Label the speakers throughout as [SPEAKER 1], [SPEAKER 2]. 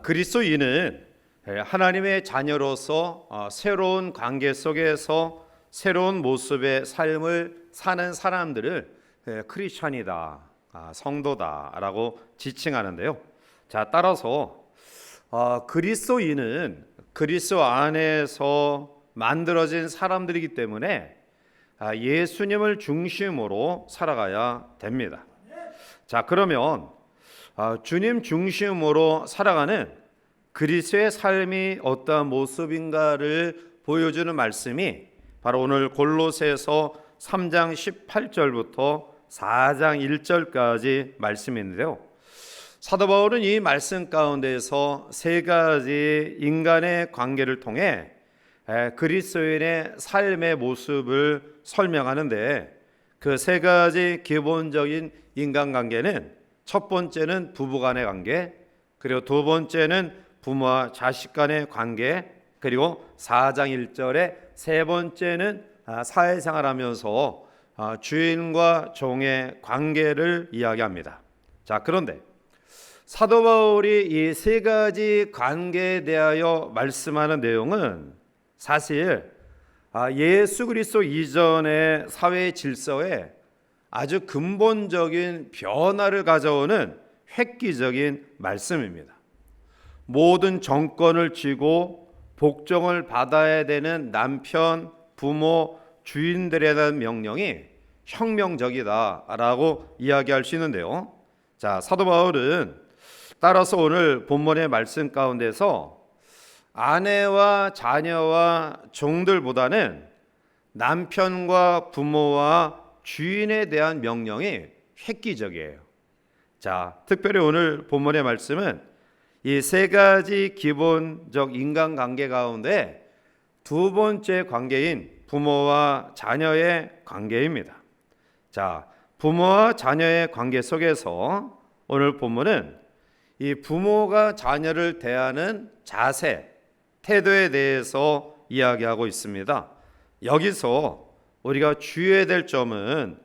[SPEAKER 1] 그리스도인은 하나님의 자녀로서 새로운 관계 속에서 새로운 모습의 삶을 사는 사람들을 크리스찬이다, 성도다라고 지칭하는데요. 자, 따라서 그리스도인은 그리스도 안에서 만들어진 사람들이기 때문에 예수님을 중심으로 살아가야 됩니다. 자, 그러면 주님 중심으로 살아가는 그리스도의 삶이 어떠한 모습인가를 보여주는 말씀이 바로 오늘 골로새서 3장 18절부터 4장 1절까지 말씀인데요. 사도 바울은 이 말씀 가운데서 세 가지 인간의 관계를 통해 그리스도인의 삶의 모습을 설명하는데, 그 세 가지 기본적인 인간관계는 첫 번째는 부부간의 관계, 그리고 두 번째는 부모와 자식 간의 관계, 그리고 4장 1절에 세 번째는 사회생활하면서 주인과 종의 관계를 이야기합니다. 자, 그런데 사도 바울이 이 세 가지 관계에 대하여 말씀하는 내용은 사실 예수 그리스도 이전의 사회 질서에 아주 근본적인 변화를 가져오는 획기적인 말씀입니다. 모든 정권을 쥐고 복종을 받아야 되는 남편, 부모, 주인들에 대한 명령이 혁명적이다라고 이야기할 수 있는데요. 자, 사도 바울은 따라서 오늘 본문의 말씀 가운데서 아내와 자녀와 종들보다는 남편과 부모와 주인에 대한 명령이 획기적이에요. 자, 특별히 오늘 본문의 말씀은 이 세 가지 기본적 인간관계 가운데 두 번째 관계인 부모와 자녀의 관계입니다. 자, 부모와 자녀의 관계 속에서 오늘 본문은 이 부모가 자녀를 대하는 자세, 태도에 대해서 이야기하고 있습니다. 여기서 우리가 주의해야 될 점은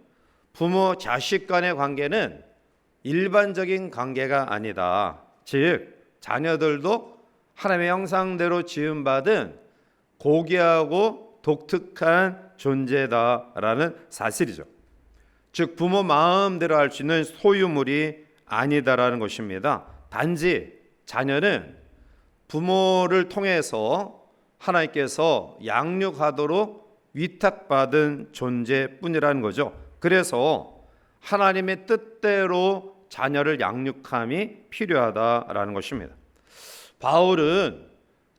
[SPEAKER 1] 부모 자식 간의 관계는 일반적인 관계가 아니다. 즉 자녀들도 하나님의 형상대로 지음받은 고귀하고 독특한 존재다라는 사실이죠. 즉 부모 마음대로 할 수 있는 소유물이 아니다라는 것입니다. 단지 자녀는 부모를 통해서 하나님께서 양육하도록 위탁받은 존재뿐이라는 거죠. 그래서 하나님의 뜻대로 자녀를 양육함이 필요하다라는 것입니다. 바울은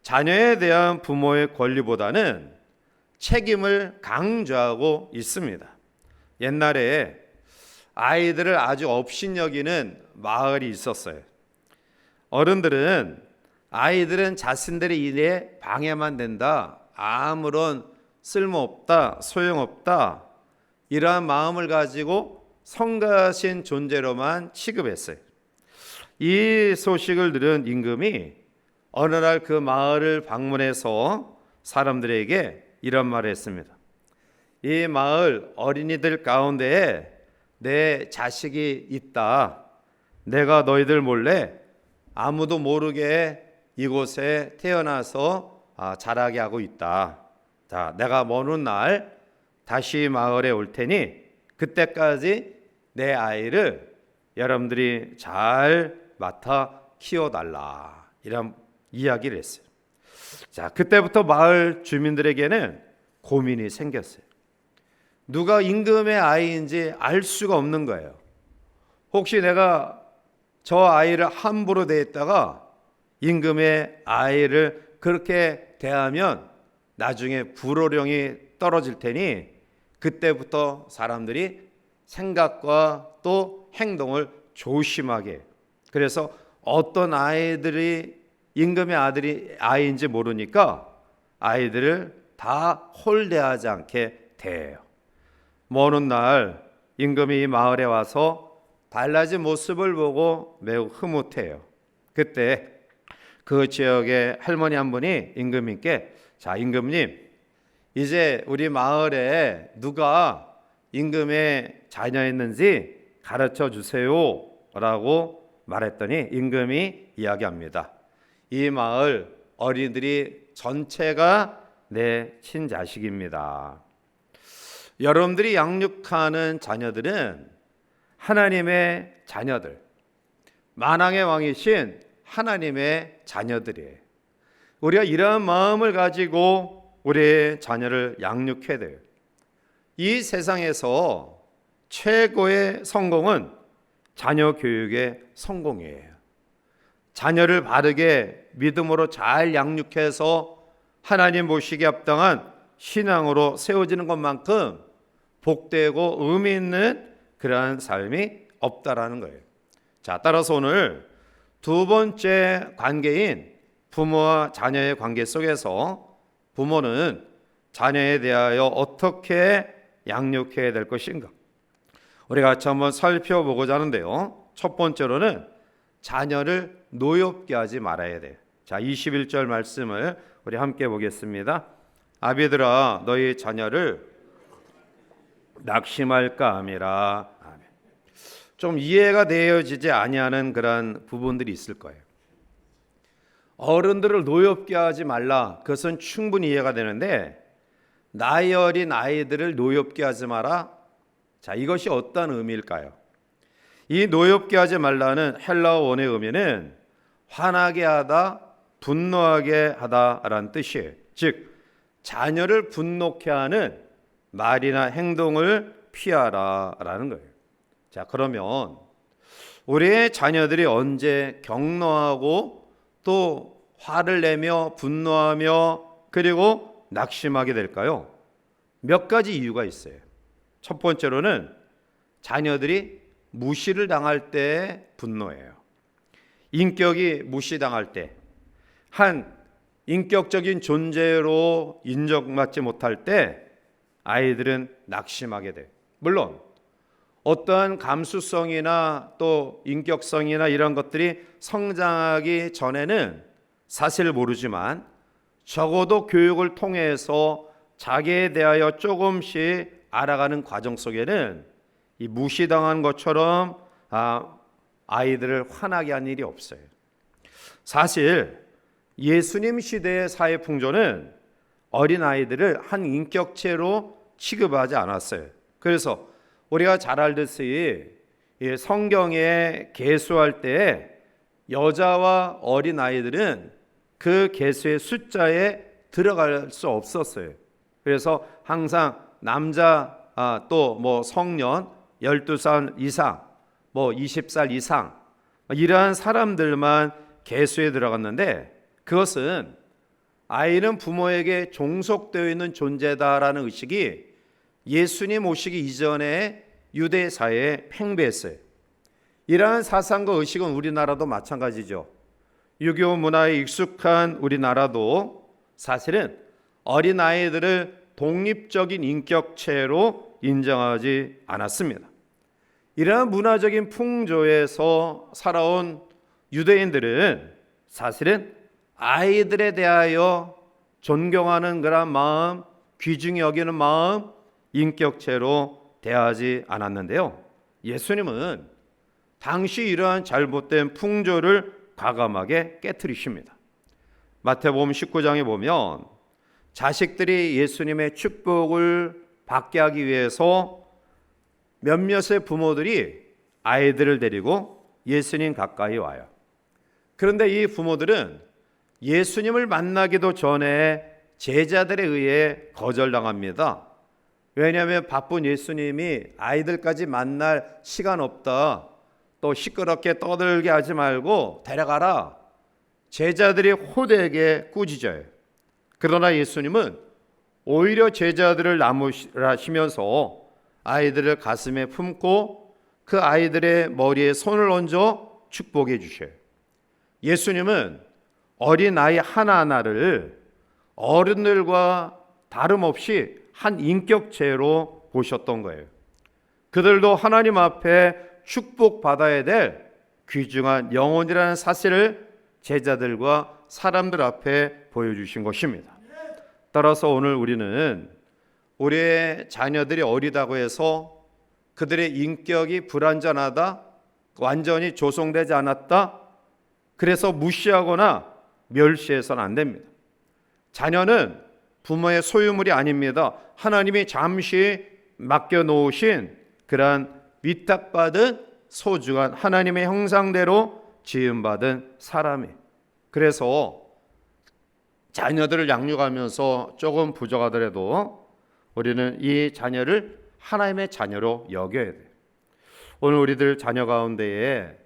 [SPEAKER 1] 자녀에 대한 부모의 권리보다는 책임을 강조하고 있습니다. 옛날에 아이들을 아주 업신여기는 마을이 있었어요. 어른들은 아이들은 자신들의 일에 방해만 된다, 아무런 쓸모없다, 소용없다, 이러한 마음을 가지고 성가신 존재로만 취급했어요. 이 소식을 들은 임금이 어느 날 그 마을을 방문해서 사람들에게 이런 말을 했습니다. 이 마을 어린이들 가운데에 내 자식이 있다. 내가 너희들 몰래 아무도 모르게 이곳에 태어나서 자라게 하고 있다. 자, 내가 먼 날 다시 마을에 올 테니 그때까지 내 아이를 여러분들이 잘 맡아 키워달라. 이런 이야기를 했어요. 자, 그때부터 마을 주민들에게는 고민이 생겼어요. 누가 임금의 아이인지 알 수가 없는 거예요. 혹시 내가 저 아이를 함부로 대했다가 임금의 아이를 그렇게 대하면 나중에 불호령이 떨어질 테니 그때부터 사람들이 생각과 또 행동을 조심하게 해요. 그래서 어떤 아이들이 임금의 아이인지 모르니까 아이들을 다 홀대하지 않게 대해요. 먼 날 임금이 이 마을에 와서 달라진 모습을 보고 매우 흐뭇해요. 그때 그 지역의 할머니 한 분이 임금님께, 자, 임금님, 이제 우리 마을에 누가 임금의 자녀였는지 가르쳐 주세요 라고 말했더니 임금이 이야기합니다. 이 마을 어린이들이 전체가 내 친자식입니다. 여러분들이 양육하는 자녀들은 하나님의 자녀들, 만왕의 왕이신 하나님의 자녀들이에요. 우리가 이러한 마음을 가지고 우리의 자녀를 양육해야 돼요. 이 세상에서 최고의 성공은 자녀 교육의 성공이에요. 자녀를 바르게 믿음으로 잘 양육해서 하나님 보시기에 합당한 신앙으로 세워지는 것만큼 복되고 의미 있는 그러한 삶이 없다라는 거예요. 자, 따라서 오늘 두 번째 관계인 부모와 자녀의 관계 속에서 부모는 자녀에 대하여 어떻게 양육해야 될 것인가, 우리가 같이 한번 살펴보고자 하는데요. 첫 번째로는 자녀를 노엽게 하지 말아야 돼요. 자, 21절 말씀을 우리 함께 보겠습니다. 아비들아 너희 자녀를 낙심할까 함이라. 아멘. 좀 이해가 되어지지 아니하는 그런 부분들이 있을 거예요. 어른들을 노엽게 하지 말라, 그것은 충분히 이해가 되는데 나이 어린 아이들을 노엽게 하지 마라. 자, 이것이 어떤 의미일까요? 이 노엽게 하지 말라는 헬라어 원의 의미는 화나게 하다, 분노하게 하다라는 뜻이에요. 즉 자녀를 분노케 하는 말이나 행동을 피하라라는 거예요. 자, 그러면 우리의 자녀들이 언제 격노하고 또 화를 내며 분노하며 그리고 낙심하게 될까요? 몇 가지 이유가 있어요. 첫 번째로는 자녀들이 무시를 당할 때 분노해요. 인격이 무시당할 때, 한 인격적인 존재로 인정받지 못할 때 아이들은 낙심하게 돼. 물론 어떠한 감수성이나 또 인격성이나 이런 것들이 성장하기 전에는 사실 모르지만 적어도 교육을 통해서 자기에 대하여 조금씩 알아가는 과정 속에는 이 무시당한 것처럼 아이들을 화나게 한 일이 없어요. 사실 예수님 시대의 사회 풍조는 어린아이들을 한 인격체로 취급하지 않았어요. 그래서 우리가 잘 알듯이 성경에 계수할 때 여자와 어린아이들은 그 계수의 숫자에 들어갈 수 없었어요. 그래서 항상 남자 또 뭐 성년 12살 이상, 뭐 20살 이상 이러한 사람들만 계수에 들어갔는데, 그것은 아이는 부모에게 종속되어 있는 존재다라는 의식이 예수님 오시기 이전에 유대 사회에 팽배했어요. 이러한 사상과 의식은 우리나라도 마찬가지죠. 유교 문화에 익숙한 우리나라도 사실은 어린아이들을 독립적인 인격체로 인정하지 않았습니다. 이러한 문화적인 풍조에서 살아온 유대인들은 사실은 아이들에 대하여 존경하는 그런 마음, 귀중히 여기는 마음, 인격체로 대하지 않았는데요. 예수님은 당시 이러한 잘못된 풍조를 과감하게 깨트리십니다. 마태복음 19장에 보면 자식들이 예수님의 축복을 받게 하기 위해서 몇몇의 부모들이 아이들을 데리고 예수님 가까이 와요. 그런데 이 부모들은 예수님을 만나기도 전에 제자들에 의해 거절당합니다. 왜냐하면 바쁜 예수님이 아이들까지 만날 시간 없다, 또 시끄럽게 떠들게 하지 말고 데려가라, 제자들이 호되게 꾸짖어요. 그러나 예수님은 오히려 제자들을 나무라시면서 아이들을 가슴에 품고 그 아이들의 머리에 손을 얹어 축복해 주셔요. 예수님은 어린아이 하나하나를 어른들과 다름없이 한 인격체로 보셨던 거예요. 그들도 하나님 앞에 축복받아야 될 귀중한 영혼이라는 사실을 제자들과 사람들 앞에 보여주신 것입니다. 따라서 오늘 우리는 우리의 자녀들이 어리다고 해서 그들의 인격이 불완전하다, 완전히 조성되지 않았다, 그래서 무시하거나 멸시해서는 안 됩니다. 자녀는 부모의 소유물이 아닙니다. 하나님이 잠시 맡겨놓으신 그러한 위탁받은 소중한 하나님의 형상대로 지음받은 사람이. 그래서 자녀들을 양육하면서 조금 부족하더라도 우리는 이 자녀를 하나님의 자녀로 여겨야 돼요. 오늘 우리들 자녀 가운데에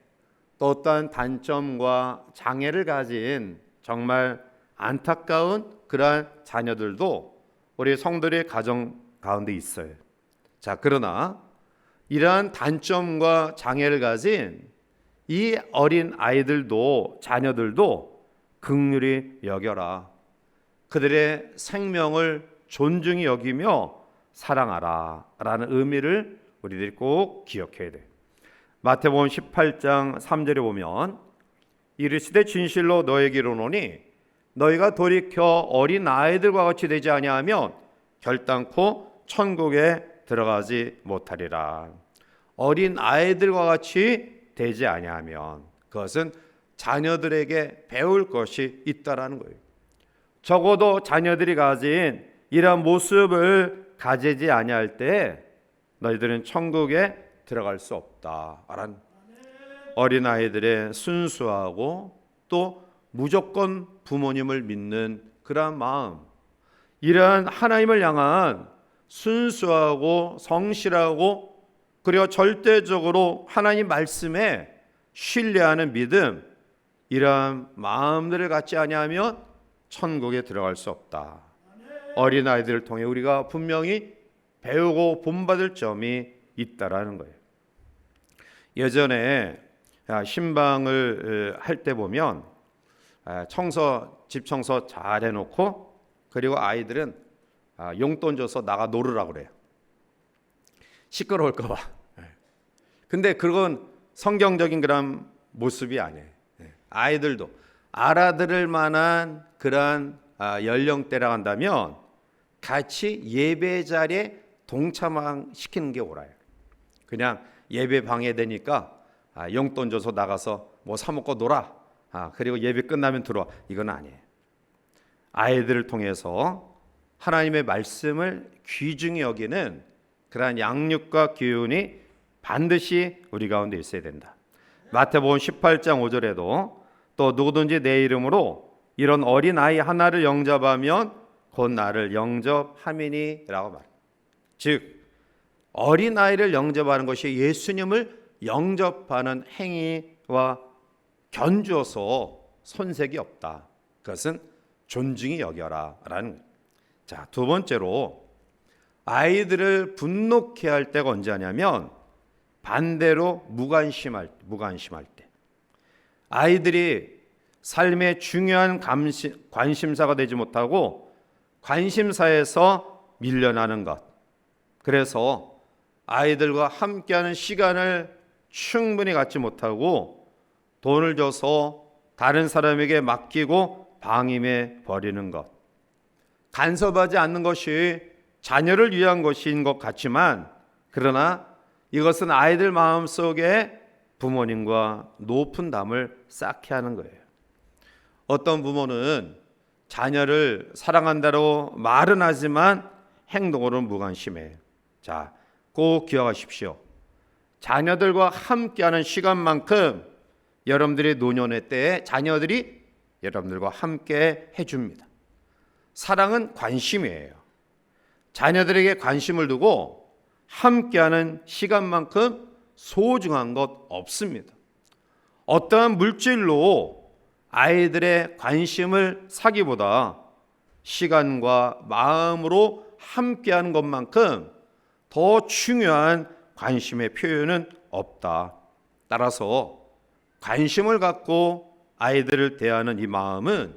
[SPEAKER 1] 또 어떠한 단점과 장애를 가진 정말 안타까운 그러한 자녀들도 우리 성도의 가정 가운데 있어요. 자, 그러나 이러한 단점과 장애를 가진 이 어린 아이들도, 자녀들도 긍휼히 여겨라. 그들의 생명을 존중히 여기며 사랑하라 라는 의미를 우리들이 꼭 기억해야 돼요. 마태복음 18장 3절에 보면 이르시되 진실로 너에게 이르노니 너희가 돌이켜 어린 아이들과 같이 되지 아니하면 결단코 천국에 들어가지 못하리라. 어린 아이들과 같이 되지 아니하면 그것은 자녀들에게 배울 것이 있다라는 거예요. 적어도 자녀들이 가진 이러한 모습을 가지지 아니할 때 너희들은 천국에 들어갈 수 없다라는 어린 아이들의 순수하고 또 무조건 부모님을 믿는 그러한 마음, 이러한 하나님을 향한 순수하고 성실하고 그리고 절대적으로 하나님 말씀에 신뢰하는 믿음, 이러한 마음들을 갖지 아니하면 천국에 들어갈 수 없다. 어린아이들을 통해 우리가 분명히 배우고 본받을 점이 있다라는 거예요. 예전에 신방을 할 때 보면 집 청소 잘 해놓고 그리고 아이들은 용돈 줘서 나가 놀으라고 그래요. 시끄러울까 봐. 근데 그건 성경적인 그런 모습이 아니에요. 아이들도 알아들을 만한 그러한 연령대라 한다면 같이 예배 자리에 동참시키는 게 옳아요. 그냥 예배 방해되니까 용돈 줘서 나가서 뭐 사 먹고 놀아. 그리고 예배 끝나면 들어와. 이건 아니에요. 아이들을 통해서 하나님의 말씀을 귀중히 여기는 그러한 양육과 교훈이 반드시 우리 가운데 있어야 된다. 마태복음 18장 5절에도 또 누구든지 내 이름으로 이런 어린 아이 하나를 영접하면 곧 나를 영접함이니라고 말합니다. 즉 어린 아이를 영접하는 것이 예수님을 영접하는 행위와 견주어서 손색이 없다. 그것은 존중히 여겨라라는 거예요. 자, 두 번째로 아이들을 분노케 할 때가 언제 하냐면 반대로 무관심할 때. 아이들이 삶의 중요한 관심사가 되지 못하고 관심사에서 밀려나는 것. 그래서 아이들과 함께하는 시간을 충분히 갖지 못하고 돈을 줘서 다른 사람에게 맡기고 방임해 버리는 것. 간섭하지 않는 것이 자녀를 위한 것인 것 같지만 그러나 이것은 아이들 마음속에 부모님과 높은 담을 쌓게 하는 거예요. 어떤 부모는 자녀를 사랑한다고 말은 하지만 행동으로는 무관심해요. 자, 꼭 기억하십시오. 자녀들과 함께하는 시간만큼 여러분들의 노년의 때에 자녀들이 여러분들과 함께 해줍니다. 사랑은 관심이에요. 자녀들에게 관심을 두고 함께하는 시간만큼 소중한 것 없습니다. 어떠한 물질로 아이들의 관심을 사기보다 시간과 마음으로 함께하는 것만큼 더 중요한 관심의 표현은 없다. 따라서 관심을 갖고 아이들을 대하는 이 마음은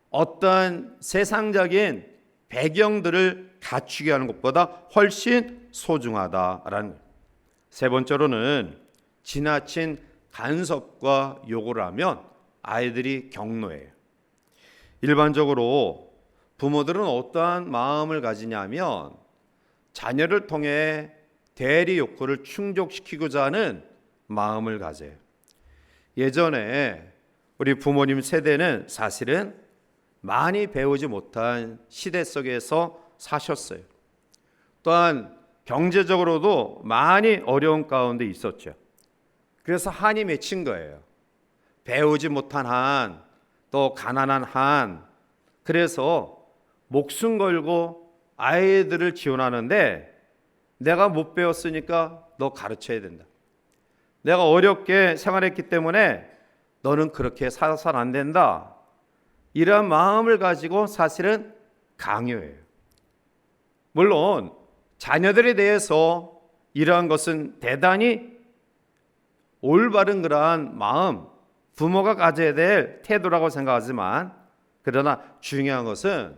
[SPEAKER 1] 어떠한 세상적인 배경들을 갖추게 하는 것보다 훨씬 소중하다라는 거예요. 세 번째로는 지나친 간섭과 요구를 하면 아이들이 경노해요. 일반적으로 부모들은 어떠한 마음을 가지냐면 자녀를 통해 대리 욕구를 충족시키고자 하는 마음을 가져요. 예전에 우리 부모님 세대는 사실은 많이 배우지 못한 시대 속에서 사셨어요. 또한 경제적으로도 많이 어려운 가운데 있었죠. 그래서 한이 맺힌 거예요. 배우지 못한 한, 또 가난한 한. 그래서 목숨 걸고 아이들을 지원하는데 내가 못 배웠으니까 너 가르쳐야 된다. 내가 어렵게 생활했기 때문에 너는 그렇게 살아서는 안 된다. 이런 마음을 가지고 사실은 강요해요. 물론 자녀들에 대해서 이러한 것은 대단히 올바른 그러한 마음, 부모가 가져야 될 태도라고 생각하지만, 그러나 중요한 것은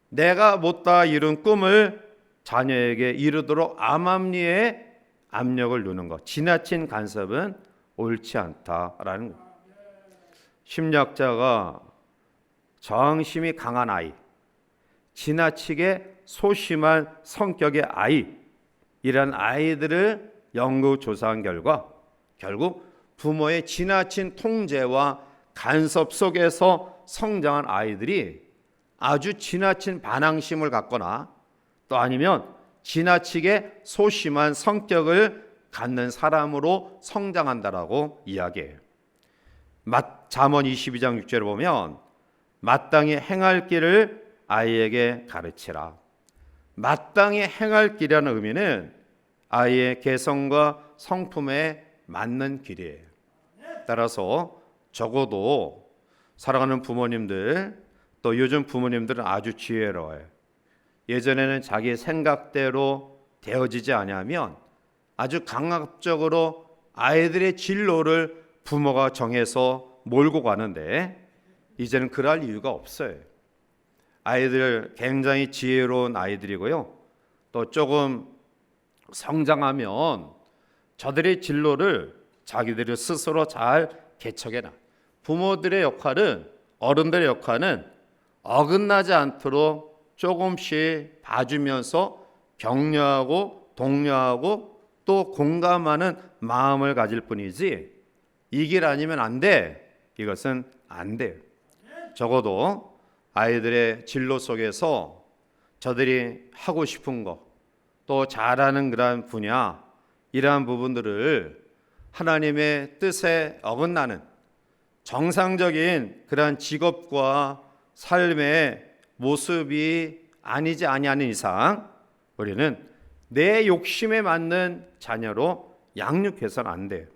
[SPEAKER 1] 내가 못다 이룬 꿈을 자녀에게 이루도록 암암리에 압력을 두는 것, 지나친 간섭은 옳지 않다라는 것. 심리학자가 저항심이 강한 아이, 지나치게 소심한 성격의 아이, 이런 아이들을 연구 조사한 결과 결국 부모의 지나친 통제와 간섭 속에서 성장한 아이들이 아주 지나친 반항심을 갖거나 또 아니면 지나치게 소심한 성격을 갖는 사람으로 성장한다라고 이야기해요. 잠언 22장 6절을 보면 마땅히 행할 길을 아이에게 가르치라. 마땅히 행할 길이라는 의미는 아이의 개성과 성품에 맞는 길이에요. 따라서 적어도 사랑하는 부모님들, 또 요즘 부모님들은 아주 지혜로워요. 예전에는 자기 생각대로 되어지지 않으면 아주 강압적으로 아이들의 진로를 부모가 정해서 몰고 가는데 이제는 그럴 이유가 없어요. 아이들 굉장히 지혜로운 아이들이고요. 또 조금 성장하면 저들의 진로를 자기들이 스스로 잘 개척해놔. 부모들의 역할은, 어른들의 역할은 어긋나지 않도록 조금씩 봐주면서 격려하고 독려하고 또 공감하는 마음을 가질 뿐이지 이 길 아니면 안 돼, 이것은 안 돼요. 적어도 아이들의 진로 속에서 저들이 하고 싶은 거, 또 잘하는 그러한 분야, 이러한 부분들을 하나님의 뜻에 어긋나는 정상적인 그러한 직업과 삶의 모습이 아니지 아니하는 이상 우리는 내 욕심에 맞는 자녀로 양육해서는 안 돼요.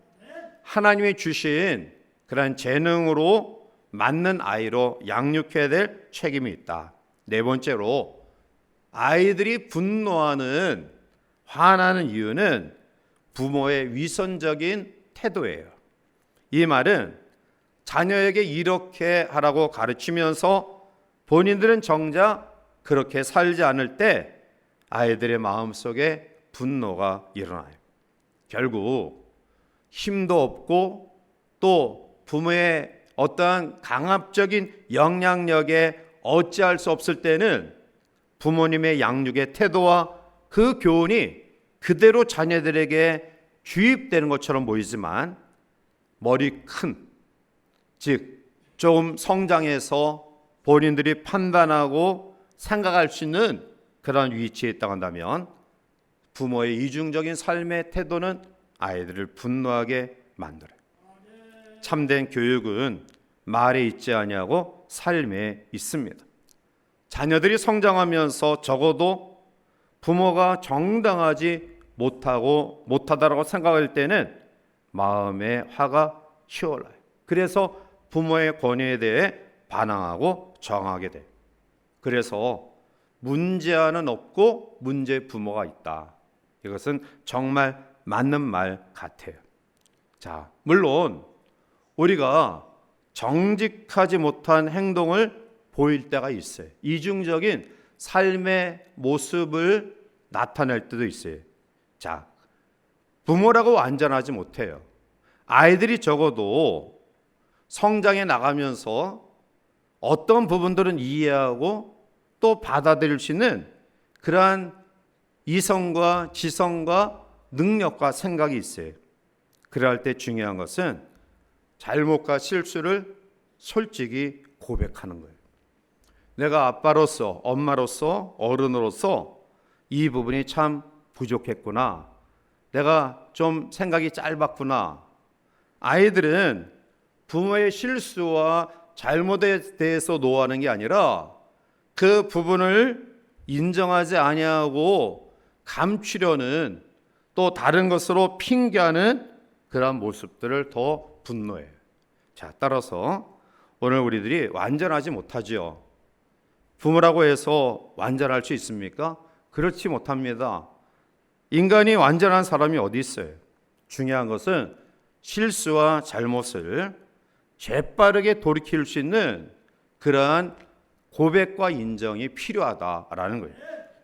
[SPEAKER 1] 하나님이 주신 그러한 재능으로 맞는 아이로 양육해야 될 책임이 있다. 네 번째로, 아이들이 분노하는, 화나는 이유는 부모의 위선적인 태도예요. 이 말은 자녀에게 이렇게 하라고 가르치면서 본인들은 정작 그렇게 살지 않을 때 아이들의 마음속에 분노가 일어나요. 결국 힘도 없고 또 부모의 어떠한 강압적인 영향력에 어찌할 수 없을 때는 부모님의 양육의 태도와 그 교훈이 그대로 자녀들에게 주입되는 것처럼 보이지만 머리 큰, 즉 좀 성장해서 본인들이 판단하고 생각할 수 있는 그런 위치에 있다고 한다면 부모의 이중적인 삶의 태도는 아이들을 분노하게 만들어요. 참된 교육은 말에 있지 아니하고 삶에 있습니다. 자녀들이 성장하면서 적어도 부모가 정당하지 못하다라고 생각할 때는 마음에 화가 치올라요. 그래서 부모의 권위에 대해 반항하고 저항하게 돼요. 그래서 문제아는 없고 문제 부모가 있다. 이것은 정말 맞는 말 같아요. 자, 물론 우리가 정직하지 못한 행동을 보일 때가 있어요. 이중적인 삶의 모습을 나타낼 때도 있어요. 자, 부모라고 완전하지 못해요. 아이들이 적어도 성장해 나가면서 어떤 부분들은 이해하고 또 받아들일 수 있는 그러한 이성과 지성과 능력과 생각이 있어요. 그럴 때 중요한 것은 잘못과 실수를 솔직히 고백하는 거예요. 내가 아빠로서, 엄마로서, 어른으로서 이 부분이 참 부족했구나. 내가 좀 생각이 짧았구나. 아이들은 부모의 실수와 잘못에 대해서 노하는 게 아니라 그 부분을 인정하지 아니하고 감추려는, 또 다른 것으로 핑계하는 그러한 모습들을 더 분노해요. 자, 따라서 오늘 우리들이 완전하지 못하지요. 부모라고 해서 완전할 수 있습니까? 그렇지 못합니다. 인간이 완전한 사람이 어디 있어요? 중요한 것은 실수와 잘못을 재빠르게 돌이킬 수 있는 그러한 고백과 인정이 필요하다라는 거예요.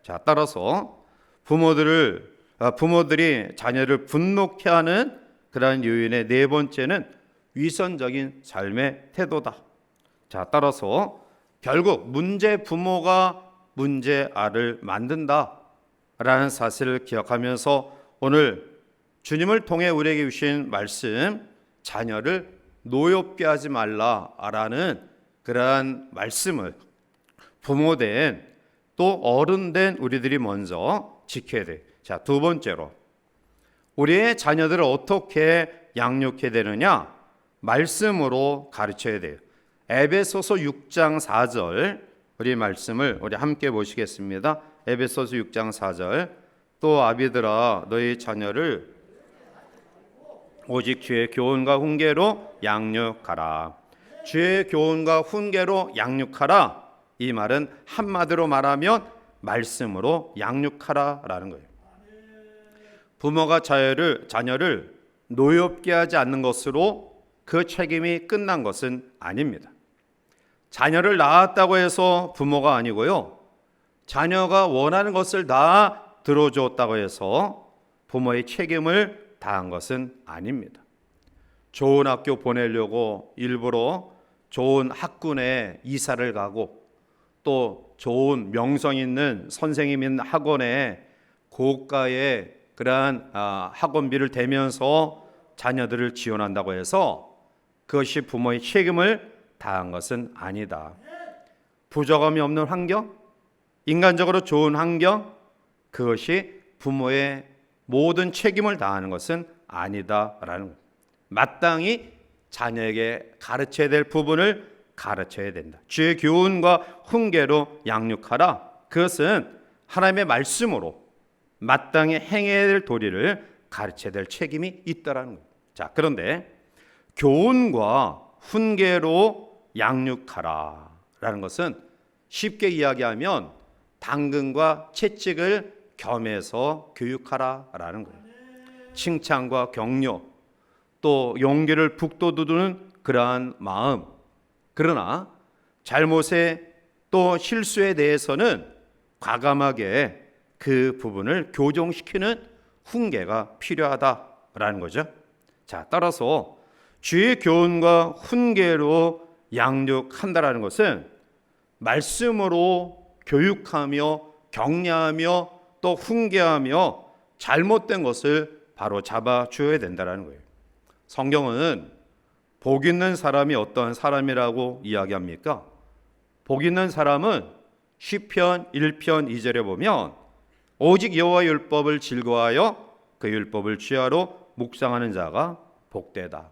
[SPEAKER 1] 자, 따라서 부모들이 자녀를 분노케 하는 그러한 요인의 네 번째는 위선적인 삶의 태도다. 자, 따라서 결국 문제 부모가 문제 아를 만든다라는 사실을 기억하면서 오늘 주님을 통해 우리에게 주신 말씀, 자녀를 노엽게 하지 말라라는 그러한 말씀을 부모된 또 어른된 우리들이 먼저 지켜야 돼. 자, 두 번째로 우리의 자녀들을 어떻게 양육해야 되느냐? 말씀으로 가르쳐야 돼요. 에베소서 6장 4절 우리 말씀을 우리 함께 보시겠습니다. 에베소서 6장 4절 또 아비들아 너희 자녀를 오직 주의 교훈과 훈계로 양육하라. 주의 교훈과 훈계로 양육하라. 이 말은 한마디로 말하면 말씀으로 양육하라라는 거예요. 부모가 자녀를 노엽게 하지 않는 것으로 그 책임이 끝난 것은 아닙니다. 자녀를 낳았다고 해서 부모가 아니고요. 자녀가 원하는 것을 다 들어줬다고 해서 부모의 책임을 다한 것은 아닙니다. 좋은 학교 보내려고 일부러 좋은 학군에 이사를 가고 또 좋은 명성 있는 선생님 있는 학원에 고가의 그러한 학원비를 대면서 자녀들을 지원한다고 해서 그것이 부모의 책임을 다한 것은 아니다. 부족함이 없는 환경, 인간적으로 좋은 환경, 그것이 부모의 모든 책임을 다하는 것은 아니다라는 거예요. 마땅히 자녀에게 가르쳐야 될 부분을 가르쳐야 된다. 주의 교훈과 훈계로 양육하라. 그것은 하나님의 말씀으로 마땅히 행해야 될 도리를 가르쳐야 될 책임이 있다라는 거예요. 자, 그런데 교훈과 훈계로 양육하라라는 것은 쉽게 이야기하면 당근과 채찍을 겸해서 교육하라라는 거예요. 칭찬과 격려, 또 용기를 북돋우는 그러한 마음. 그러나 잘못에 또 실수에 대해서는 과감하게 그 부분을 교정시키는 훈계가 필요하다라는 거죠. 자, 따라서 주의 교훈과 훈계로 양육한다라는 것은 말씀으로 교육하며 격려하며 또 훈계하며 잘못된 것을 바로 잡아줘야 된다는 거예요. 성경은 복 있는 사람이 어떠한 사람이라고 이야기합니까? 복 있는 사람은 시편 1편 2절에 보면 오직 여호와의 율법을 즐거워하여 그 율법을 주야로 묵상하는 자가 복되다.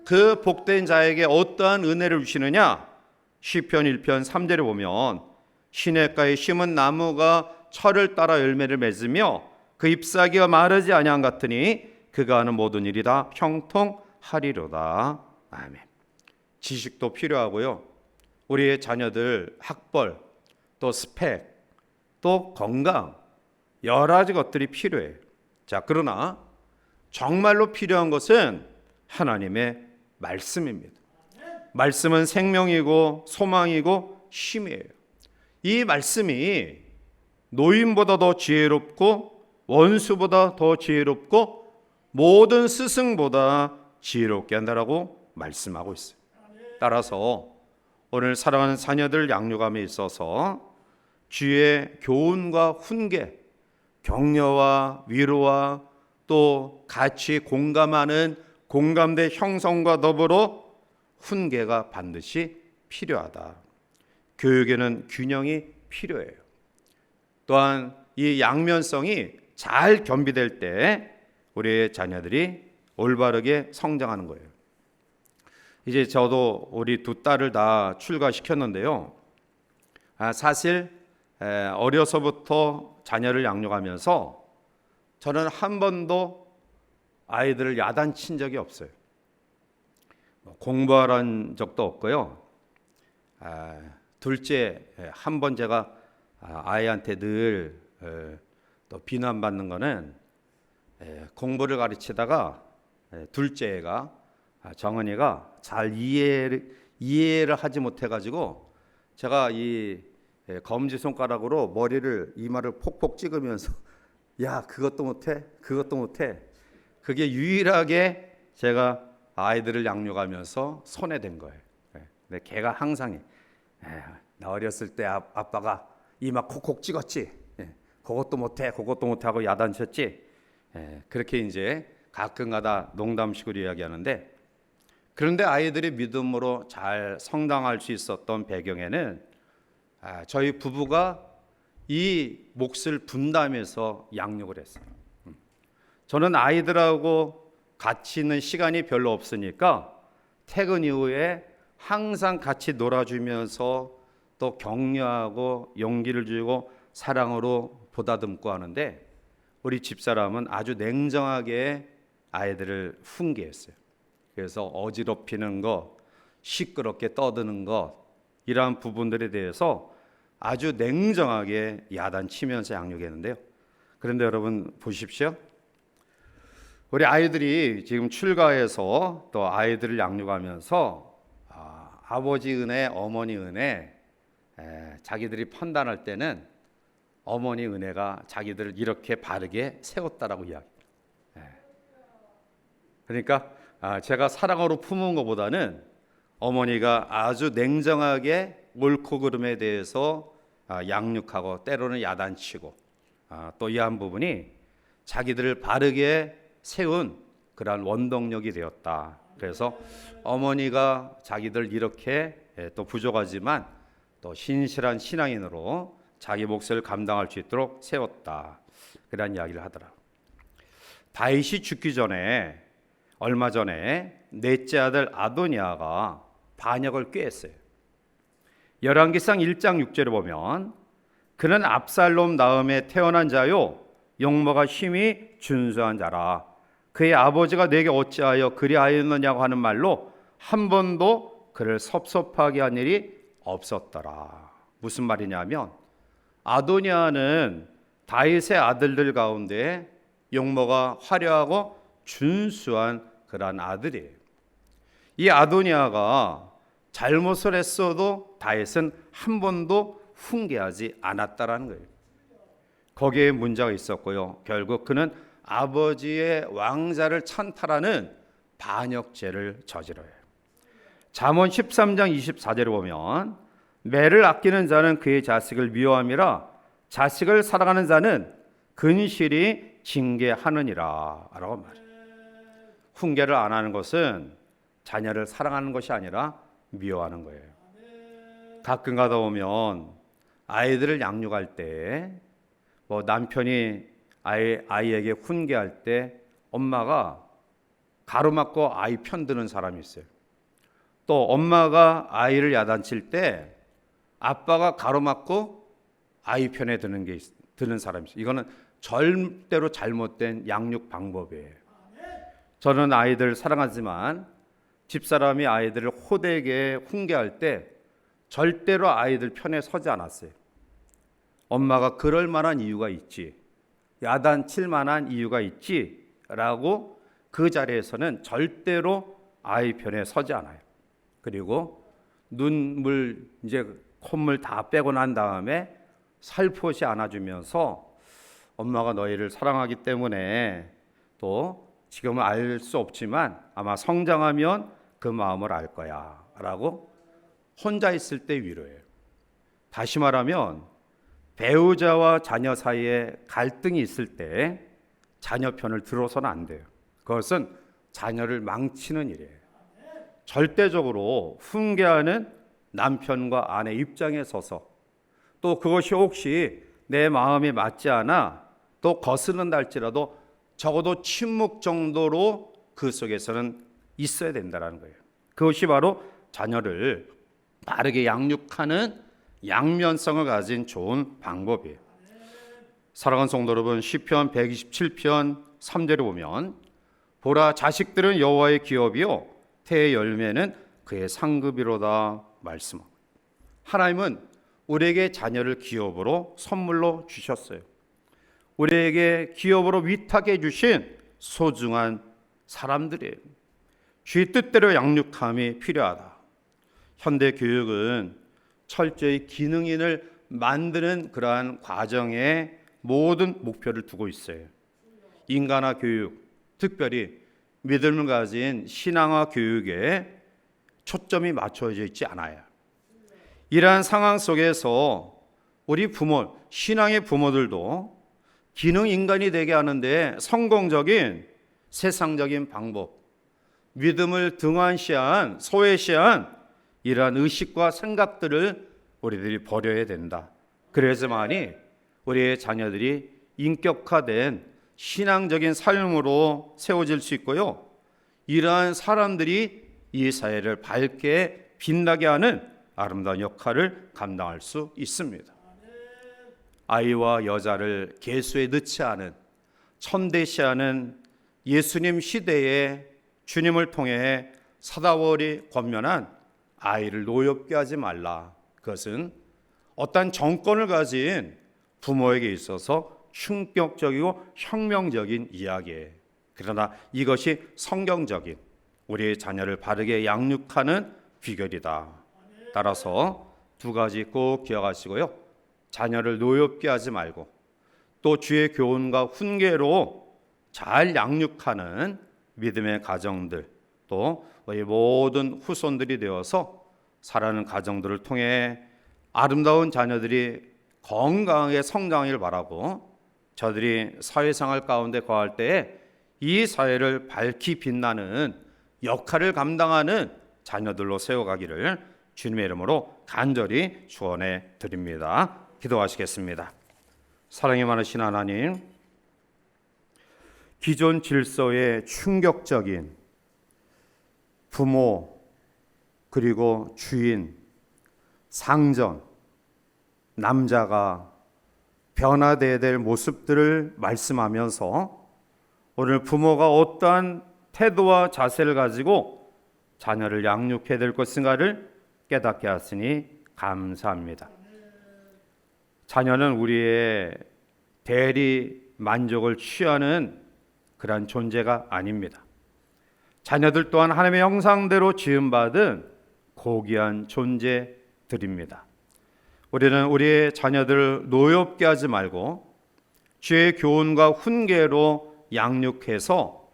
[SPEAKER 1] 그 복된 자에게 어떠한 은혜를 주시느냐? 시편 1편 3절에 보면 시냇가에 심은 나무가 철을 따라 열매를 맺으며 그 잎사귀가 마르지 아니한 같으니 그가 하는 모든 일이 다 형통하리로다. 아멘. 지식도 필요하고요. 우리의 자녀들 학벌, 또 스펙, 또 건강 여러 가지 것들이 필요해요. 자, 그러나 정말로 필요한 것은 하나님의 말씀입니다. 말씀은 생명이고 소망이고 쉼이에요. 이 말씀이 노인보다 더 지혜롭고 원수보다 더 지혜롭고 모든 스승보다 지혜롭게 한다라고 말씀하고 있어요. 따라서 오늘 사랑하는 자녀들 양육함에 있어서 주의 교훈과 훈계, 격려와 위로와 또 같이 공감하는 공감대 형성과 더불어 훈계가 반드시 필요하다. 교육에는 균형이 필요해요. 또한 이 양면성이 잘 겸비될 때 우리의 자녀들이 올바르게 성장하는 거예요. 이제 저도 우리 두 딸을 다 출가시켰는데요. 사실 어려서부터 자녀를 양육하면서 저는 한 번도 아이들을 야단친 적이 없어요. 공부하라는 적도 없고요. 둘째, 한 번 제가 아이한테 늘 또 비난받는 거는 공부를 가르치다가 둘째가 정은이가 잘 이해를 하지 못해가지고 제가 이 검지 손가락으로 머리를 이마를 폭폭 찍으면서 야 그것도 못해 그것도 못해. 그게 유일하게 제가 아이들을 양육하면서 손해된 거예요. 근데 걔가 항상 나 어렸을 때 아빠가 이마 콕콕 찍었지. 그것도 못해 그것도 못해 하고 야단쳤지. 그렇게 이제 가끔가다 농담식으로 이야기하는데, 그런데 아이들이 믿음으로 잘 성장할 수 있었던 배경에는 저희 부부가 이 몫을 분담해서 양육을 했어요. 저는 아이들하고 같이 있는 시간이 별로 없으니까 퇴근 이후에 항상 같이 놀아주면서 또 격려하고 용기를 주고 사랑으로 보다듬고 하는데, 우리 집사람은 아주 냉정하게 아이들을 훈계했어요. 그래서 어지럽히는 것, 시끄럽게 떠드는 것, 이러한 부분들에 대해서 아주 냉정하게 야단치면서 양육했는데요. 그런데 여러분 보십시오. 우리 아이들이 지금 출가해서 또 아이들을 양육하면서 아버지 은혜, 어머니 은혜, 자기들이 판단할 때는 어머니 은혜가 자기들을 이렇게 바르게 세웠다라고 이야기해요. 그러니까 제가 사랑으로 품은 것보다는 어머니가 아주 냉정하게 옳고 그름에 대해서 양육하고 때로는 야단치고 또 이 한 부분이 자기들을 바르게 세운 그러한 원동력이 되었다. 그래서 어머니가 자기들 이렇게 또 부족하지만 또 신실한 신앙인으로 자기 몫을 감당할 수 있도록 세웠다. 그런 이야기를 하더라. 다윗이 죽기 전에 얼마 전에 넷째 아들 아도니아가 반역을 꾀했어요. 열왕기상 1장 6절에 보면 그는 압살롬 다음에 태어난 자요 용모가 심히 준수한 자라. 그의 아버지가 내게 어찌하여 그리하였느냐고 하는 말로 한 번도 그를 섭섭하게 한 일이 없었더라. 무슨 말이냐면 아도니아는 다윗의 아들들 가운데 용모가 화려하고 준수한 그러한 아들이에요. 이 아도니아가 잘못을 했어도 다윗은 한 번도 훈계하지 않았다라는 거예요. 거기에 문제가 있었고요. 결국 그는 아버지의 왕자를 찬탈하는 반역죄를 저질러요. 잠언 13장 24절을 보면 매를 아끼는 자는 그의 자식을 미워함이라 자식을 사랑하는 자는 근실이 징계하느니라 라고 말해요. 훈계를 안 하는 것은 자녀를 사랑하는 것이 아니라 미워하는 거예요. 가끔 가다 보면 아이들을 양육할 때 남편이 아이에게 훈계할 때 엄마가 가로막고 아이 편드는 사람이 있어요. 또 엄마가 아이를 야단칠 때 아빠가 가로막고 아이 편에 드는 사람이 있어요. 이거는 절대로 잘못된 양육 방법이에요. 저는 아이들 사랑하지만 집사람이 아이들을 호되게 훈계할 때 절대로 아이들 편에 서지 않았어요. 엄마가 그럴 만한 이유가 있지, 야단칠 만한 이유가 있지 라고 그 자리에서는 절대로 아이 편에 서지 않아요. 그리고 눈물 이제 콧물 다 빼고 난 다음에 살포시 안아주면서 엄마가 너희를 사랑하기 때문에 또 지금은 알 수 없지만 아마 성장하면 그 마음을 알 거야 라고 혼자 있을 때 위로해요. 다시 말하면 배우자와 자녀 사이에 갈등이 있을 때 자녀 편을 들어서는 안 돼요. 그것은 자녀를 망치는 일이에요. 절대적으로 훈계하는 남편과 아내 입장에 서서 또 그것이 혹시 내 마음에 맞지 않아 또 거스른다 할지라도 적어도 침묵 정도로 그 속에서는 있어야 된다는 거예요. 그것이 바로 자녀를 바르게 양육하는 양면성을 가진 좋은 방법이에요. 사랑하는 성도 여러분, 시편 127편 3절에 보면 보라, 자식들은 여호와의 기업이요 태의 열매는 그의 상급이로다 말씀하고, 하나님은 우리에게 자녀를 기업으로 선물로 주셨어요. 우리에게 기업으로 위탁해 주신 소중한 사람들이에요. 주의 뜻대로 양육함이 필요하다. 현대 교육은 철저히 기능인을 만드는 그러한 과정에 모든 목표를 두고 있어요. 인간화 교육, 특별히 믿음을 가진 신앙화 교육에 초점이 맞춰져 있지 않아요. 이러한 상황 속에서 우리 부모, 신앙의 부모들도 기능 인간이 되게 하는데 성공적인 세상적인 방법, 믿음을 등한시한, 소외시한 이러한 의식과 생각들을 우리들이 버려야 된다. 그래야지만이 우리의 자녀들이 인격화된 신앙적인 삶으로 세워질 수 있고요, 이러한 사람들이 이 사회를 밝게 빛나게 하는 아름다운 역할을 감당할 수 있습니다. 아이와 여자를 계수에 넣지 않은, 천대시하는 예수님 시대에 주님을 통해 사다월이 권면한 아이를 노엽게 하지 말라. 그것은 어떤 정권을 가진 부모에게 있어서 충격적이고 혁명적인 이야기예요. 그러나 이것이 성경적인 우리의 자녀를 바르게 양육하는 비결이다. 따라서 두 가지 꼭 기억하시고요, 자녀를 노엽게 하지 말고 또 주의 교훈과 훈계로 잘 양육하는 믿음의 가정들, 또 우리 모든 후손들이 되어서 살아가는 가정들을 통해 아름다운 자녀들이 건강하게 성장하기를 바라고, 저들이 사회생활 가운데 거할 때에 이 사회를 밝히 빛나는 역할을 감당하는 자녀들로 세워가기를 주님의 이름으로 간절히 축원해 드립니다. 기도하시겠습니다. 사랑이 많으신 하나님, 기존 질서의 충격적인 부모, 그리고 주인, 상전, 남자가 변화되어야 될 모습들을 말씀하면서 오늘 부모가 어떠한 태도와 자세를 가지고 자녀를 양육해야 될 것인가를 깨닫게 하시니 감사합니다. 자녀는 우리의 대리 만족을 취하는 그러한 존재가 아닙니다. 자녀들 또한 하나님의 형상대로 지음받은 고귀한 존재들입니다. 우리는 우리의 자녀들을 노엽게 하지 말고 주의 교훈과 훈계로 양육해서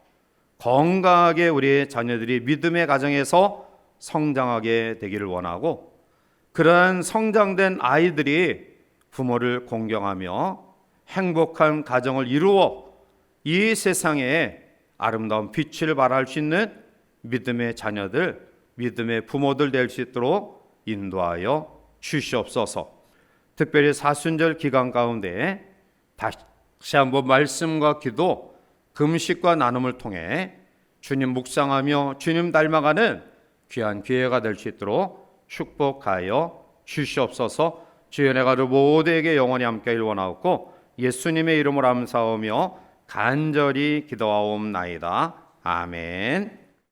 [SPEAKER 1] 건강하게 우리의 자녀들이 믿음의 가정에서 성장하게 되기를 원하고, 그러한 성장된 아이들이 부모를 공경하며 행복한 가정을 이루어 이 세상에 아름다운 빛을 발할 수 있는 믿음의 자녀들, 믿음의 부모들 될 수 있도록 인도하여 주시옵소서. 특별히 사순절 기간 가운데 다시 한번 말씀과 기도, 금식과 나눔을 통해 주님 묵상하며 주님 닮아가는 귀한 기회가 될 수 있도록 축복하여 주시옵소서. 주의 은혜가 모두에게 영원히 함께하길 원하옵고 예수님의 이름으로 감사하며 간절히 기도하옵나이다. 아멘.